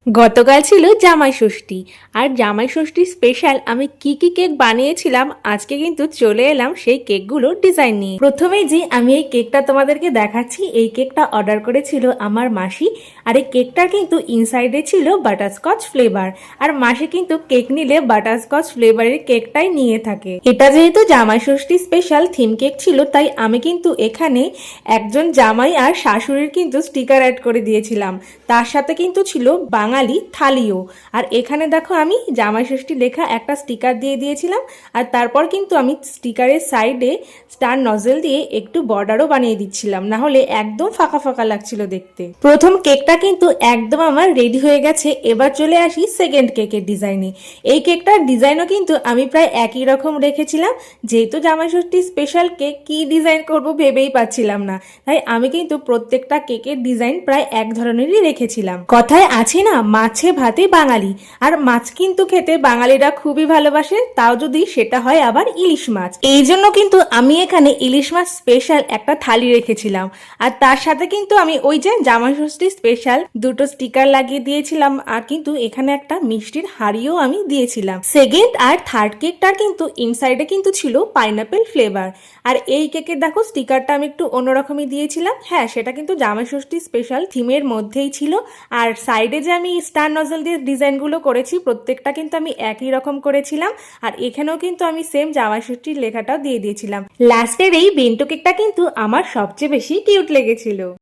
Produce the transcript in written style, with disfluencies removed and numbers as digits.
গতকাল ছিল জামাই ষষ্ঠী। আর জামাই ষষ্ঠী স্পেশাল আমি কি কি কেক বানিয়েছিলাম আজকে কিন্তু চলে এলাম সেই কেকগুলো ডিজাইন নিয়ে। প্রথমেই যে আমি এই কেকটা তোমাদেরকে দেখাচ্ছি, এই কেকটা অর্ডার করেছিল আমার মাসি। আর এই কেকটার কিন্তু ইনসাইডে ছিল বাটারস্কচ ফ্লেভার। আর মাসি কিন্তু কেক নিলে বাটারস্কচ ফ্লেভারের কেকটাই নিয়ে থাকে। এটা যেহেতু জামাই ষষ্ঠী স্পেশাল থিম কেক ছিল, তাই আমি কিন্তু এখানে একজন জামাই আর শাশুড়ির কিন্তু স্টিকার অ্যাড করে দিয়েছিলাম। তার সাথে কিন্তু ছিল বাঙালি থালিও। আর এখানে দেখো আমি জামাই ষষ্ঠী লেখা একটা স্টিকার দিয়ে দিয়েছিলাম। আর তারপর কিন্তু আমি স্টিকারের সাইডে স্টার নজেল দিয়ে একটু বর্ডারও বানিয়ে দিচ্ছিলাম, না হলে একদম ফাঁকা ফাঁকা লাগছিল দেখতে। প্রথম কেকটা কিন্তু একদম আমার রেডি হয়ে গেছে। এবার চলে আসি সেকেন্ড কেকের ডিজাইনে। এই কেকটার ডিজাইনও কিন্তু আমি প্রায় একই রকম রেখেছিলাম। যেহেতু জামাই ষষ্ঠী স্পেশাল কেক কি ডিজাইন করব ভেবেই পাচ্ছিলাম না, তাই আমি কিন্তু প্রত্যেকটা কেকের ডিজাইন প্রায় এক ধরনেরই রেখেছিলাম। কথায় আছে না, মাছে ভাতে বাঙালি। আর মাছ কিন্তু খেতে বাঙালিরা খুবই ভালোবাসে, তাও যদি সেটা হয় আবার ইলিশ মাছ। এই জন্য কিন্তু আমি এখানে ইলিশ মাছ স্পেশাল একটা থালি রেখেছিলাম। আর তার সাথে কিন্তু আমি ওই যে জামাই ষষ্ঠী স্পেশাল দুটো স্টিকার লাগিয়ে দিয়েছিলাম। আর কিন্তু এখানে একটা মিষ্টির হাড়িও আমি দিয়েছিলাম। সেকেন্ড আর থার্ড কেকটার কিন্তু ইনসাইডে কিন্তু ছিল পাইনাপেল ফ্লেভার। আর এই কেকের দেখো স্টিকারটা আমি একটু অন্যরকমই দিয়েছিলাম। হ্যাঁ, সেটা কিন্তু জামাই ষষ্ঠী স্পেশাল থিমের মধ্যেই ছিল। আর সাইডে যে আমি স্টার নজল দিয়ে ডিজাইনগুলো করেছি প্রত্যেকটা কিন্তু আমি একই রকম করেছিলাম। আর এখানেও কিন্তু আমি সেম জামাই ষষ্ঠীর লেখাটাও দিয়ে দিয়েছিলাম। লাস্টের এই বেন্টো কেকটা কিন্তু আমার সবচেয়ে বেশি কিউট লেগেছিল।